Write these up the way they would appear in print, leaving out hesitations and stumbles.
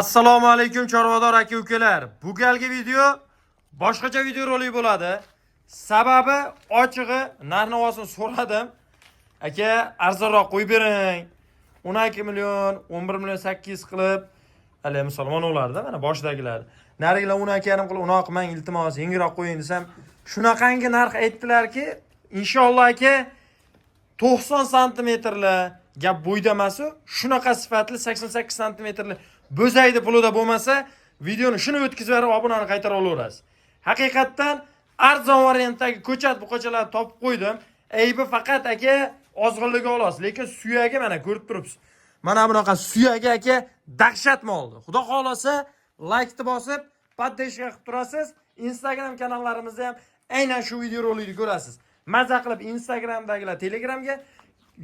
Assalomu alaykum chorvador aka-ukalar. Bu galgi video boshqacha video rolik bo'ladi. Sababi ochig'i narx-navosini so'radim. Aka, arzonroq qo'yib bering. 12 million, 11 million 800 qilib, hali musulmon ularda mana boshidagilar. Narigilar 12,5 qilib, unoq qilmang iltimos, yengiroq qo'ying desam, shunaqangi narx aytdilarki, inshaalloh aka 90 santimetrli gap bo'yda emas-u, shunaqa sifatli 88 santimetrli bo'zaydi pulida bo'lmasa, videoni shuni o'tkazib berib obunani qaytara olaverasiz. Haqiqatdan arzon variantdagi ko'chat buqachalarni topib qo'ydim. Aybi faqat aka ozg'inligi olasiz, lekin suyagi mana ko'rib turibsiz. Mana bunaqa suyagi aka dahshat moldi. Xudo xolasa like bosib, podpishka qilib turasiz. Instagram kanallarimizda ham aynan shu video rolikni ko'rasiz. Maza qilib Instagramdagilar Telegramga,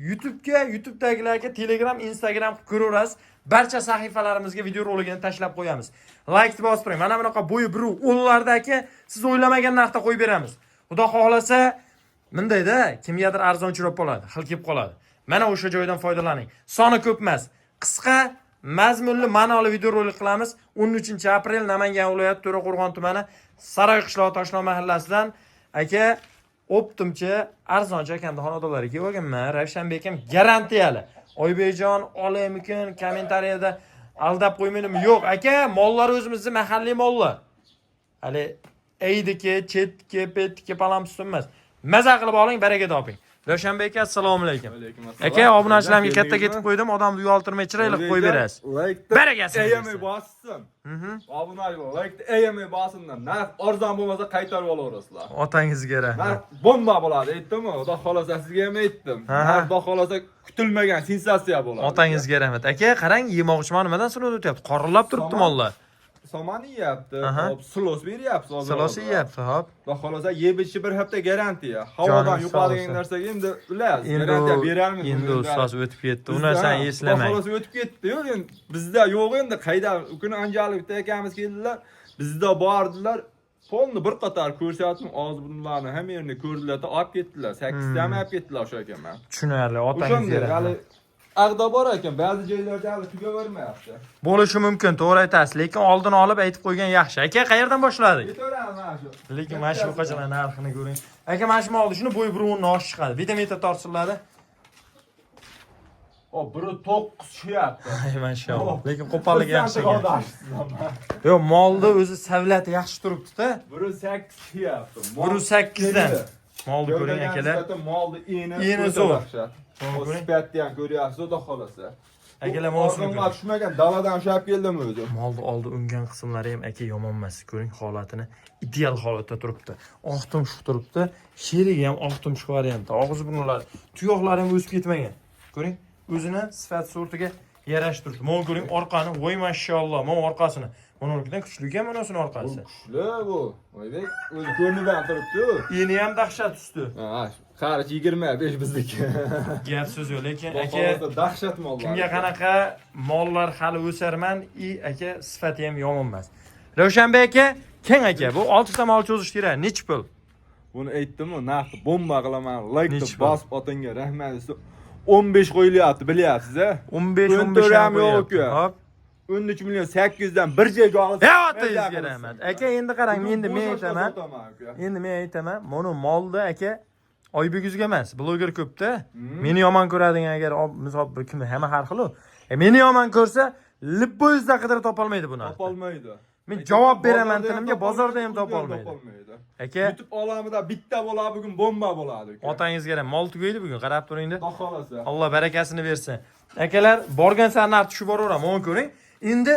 YouTube'dagilarga Telegram, Instagram qilib ko'raverasiz. Barcha sahifalarimizga video roligini tashlab qo'yamiz. Like bosib turing. Mana bunaqa bo'yi 1.10lardagi siz o'ylamagan narxda qo'yib beramiz. Xudo xolasa mundayda kimgadir arzonchiroq bo'ladi, xil kelib qoladi. Mana o'sha joydan foydalaning. Soni ko'p emas. Qisqa, mazmunli, ma'noli video rolik qilamiz. 13-aprel Namangan viloyati To'raqo'rg'on tumani Saroy qishloq Toshloq mahallasidan aka Optimchi arzonchi akam xonadonlariga kelib olganman. Ravshanbek ham garantiyali. Oybekjon olaymikin kommentariyada aldab qo'ymaydimi? Yo'q, aka, mollar o'zimizning mahalliy mollar. Hali aydiki, chetki, petki palamsuz emas. Maza qilib oling, baraka toping. Ravshanbek aka, assalomu alaykum. Aka, obunachilarga katta ketib qo'ydim, odamni uyaltirmay chiroyli qo'yib berasiz. Barakasi. Ayamay bossin. Obunachilar, like ayamay bossinlar. Narx arzon bo'lmasa qaytarib olaverasizlar. Otangizga rahmat. Narx bomba bo'ladi, aytdimmi? Xudo xolasa sizga ham aytdim. Xudo xolasa kutilmagan sensatsiya bo'ladi. Otangizga rahmat. Aka, qarang, yemoqchiman nimadan sinib o'tyapti? Qorillab turibdi mollar. Somani yeyapti, hop, silos beryapti hozir. Silos yeyapti, hop. Xudo xolasa yeb ichishi bir hafta garantiya. Havodan yuqadigan narsaga endi bilasiz, garantiya beralmaymiz. Endi ustoz o'tib ketdi. Uni narsani eslamang. Xudo xolasa o'tib ketdi-yu, endi bizda yo'q endi qayda u kuni anjalik bitta akamiz keldilar. Bizda bordilar. Polni bir qator ko'rsatdim, og'iz burunlarni hamma yerini ko'rdilar-da, olib ketdilar. 8 ta ham olib ketdilar o'sha akaman. Tushunarli, otangizga rahmat. Ag'da bor ekan, ba'zi joylarda hali tugavermayapti. Bo'lishi mumkin, to'g'ri aytasiz, lekin oldin olib aytib qo'ygan yaxshi. Aka, qayerdan boshladik? Ketaveramiz mana shu. Lekin mana shu qachon narxini ko'ring. Aka, mana shu molni shuni bo'yi 1.10 osh chiqadi. Bitta metr tortiladi. O, 1.9 tushyapti. Ay, mashallah. Lekin qo'pollik yaxshi ekan. Yo'q, molni o'zi savlati yaxshi turibdi-da. 1.8 tushyapti. 1.8 dan. Molni ko'ring akalar. Molni Eni zo'r. Sifatni ham ko'ryapsiz, xudo xolasa. Akalar, molni tushmagan, daladan ushlab keldim o'zi. Molni oldi ungan qismlari ham aka yomon emas. Ko'ring holatini, ideal holatda turibdi. Oqtim shu turibdi, sherigi ham oqtim shu variantda. Og'iz burnlari, tuyoqlari ham o'sib ketmagan. Ko'ring, o'zini sifat suratiga yarashtirdi. Mana ko'ring orqani, voy mashalloh, mana orqasini. Buningdan kuchli ekan bunisining orqasi. Kuchli bu. Oybek o'zi ko'rnidan turibdi-ku. Eni ham dahshat usti. Ha, qarich 25 bizniki. Gap so'z yo'q, lekin aka dahshat mollar. kimga qanaqa mollar hali o'sarman, aka sifati ham yomon emas. Ravshanbek aka, keng aka, bu 6 ta mol cho'zish kerak. Nech pul? Buni aytdim-ku, narxni bomba qilaman. Like bosib otinga rahmat desa 15 qo'yilyapti, bilyapsiz-a? 15 ham yo'q-ku. Hop. 13 million 800 dan bir joyga olib. Ya otangizga rahmat. Aka, endi qarang, endi men aytaman. Endi men aytaman, mana molda aka Oybekizga emas, bloger ko'pda. Meni yomon ko'radigan agar misol bir kim hamma har xil. Meni yomon ko'rsa, lip poyezdda qidirib topolmaydi buni. Topolmaydi. Men javob beraman tilimga, bozorda ham topolmaydi. Aka, YouTube olamida bitta bo'ladi, bugun bomba bo'ladi. Otangizga ham mol tugaydi bugun, qarab turingda. Xudo xolasa. Alloh barakasini bersin. Akalar, borgan sari narx tushib boraveradi, mana ko'ring. Endi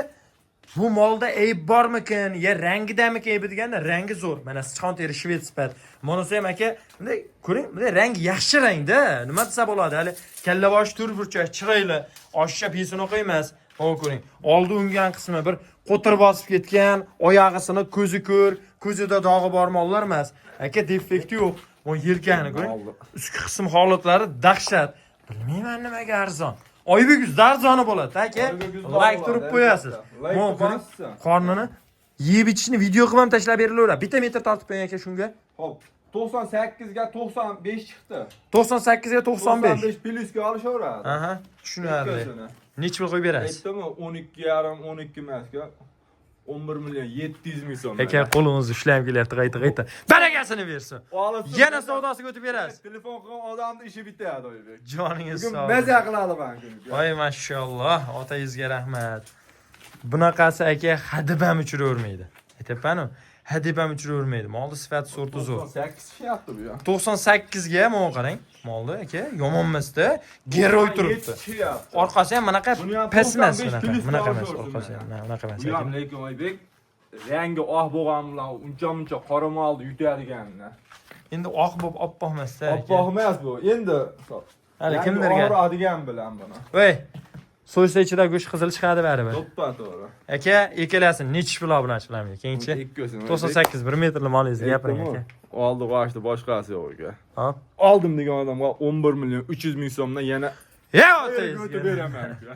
bu molda ayb bormikin, ya rangidamikin ayb deganda rangi zo'r. Mana sichqon teri shved sifat. Bunisi ham aka, bunday ko'ring, bunday rangi yaxshi rangda. Nima desa bo'ladi? Hali kallavosh turburchak, chiroyli, oshcha pesini qo'ymas. Mana ko'ring. Oldi ungan qismi bir qo'tir bosib ketgan, oyog'isini ko'zi ko'r, ko'zida dog'i bor mollar emas. Aka, defekti yo'q. Bu yelkani ko'ring. Ustki qism holatlari dahshat. Bilmayman nimaga arzon. Oybek arzoni bo'ladi, aka. Like turib qo'yasiz. Qornini yeb ichishni video qilib ham tashlab berilaveradi. Bitta metr tortib qo'ying aka shunga. Xo'p, 98 ga 95 chiqdi. 98 ga 95. 95 plyusga olishaveradi. Aha, tushunarli. Necha pul qo'yib berasiz? Aytdimmi 12,5 emasga 11 million 700 ming so'm. Aka qo'lingizni ushlayam kelyapti qayta. Barakasini bersin. Yana savdosiga o'tib berasiz. Telefon qilgan odamning ishi bitadi Oybek. Joningiz Bugun sog' maza qiladi bank. Voy mashalloh, otangizga rahmat. Bunaqasi aka hadib ham uchiravermaydi. Aytayapman-ku, hadib ham uchiravermaydi. Molni sifati sorti zo'r. 8 fiyatdi bu ya. 98 ga mana qarang. Molni aka yomon emasda, geroy turibdi. Orqasi ham bunaqa pes emas bunaqa emas orqasi ham. Bunaqa emas. Bu ham lekin Oybek rangi oq bo'lgan bilan uncha qora molni yutadiganni. Endi oq bo'lib oppoq emasda. Oppoq emas bu. Endi hali kimdirga oladigan bilan buni. voy so'ysa ichida go'sht qizil chiqadi baribir. To'ppa to'g'ri. Aka, ikkalasin nechi pul bilan chiqilamiz? Keyinchi 98 1 metrli molingizga gapiring aka. Oldi qo'shdi boshqasi yo'q aka. Hop. Oldim degan odamga 11 million 300 ming so'mdan yana Ya o'tib otangizga beraman aka.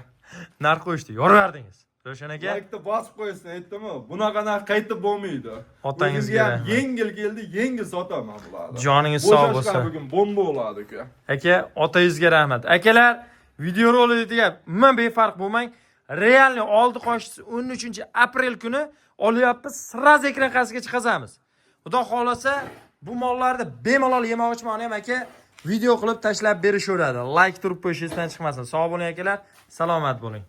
narx qo'yishdi, yorvardingiz. Ro'shan aka. Like bosib qo'ysin, aytdimmi? Bunaqa narx qaytib bo'lmaydi. Otangizga ham yengil keldi, yengil sotaman bularni. Joningiz sog' bo'lsin. Bugun bomba bo'ladi aka. Aka, otangizga rahmat. Akalar, video rolitiga umuman befarq bo'lmang. Realni oldi qo'shisi 13-aprel kuni olyapmiz. Sraz ekran qarshisiga chiqazamiz. Xudo xolasa, bu mollarni bemalol yemoqchiman ham aka. Video qilib tashlab berishaveradi. Like turib qo'yishingizdan chiqmasin. Sog' bo'ling akalar, salomat bo'ling.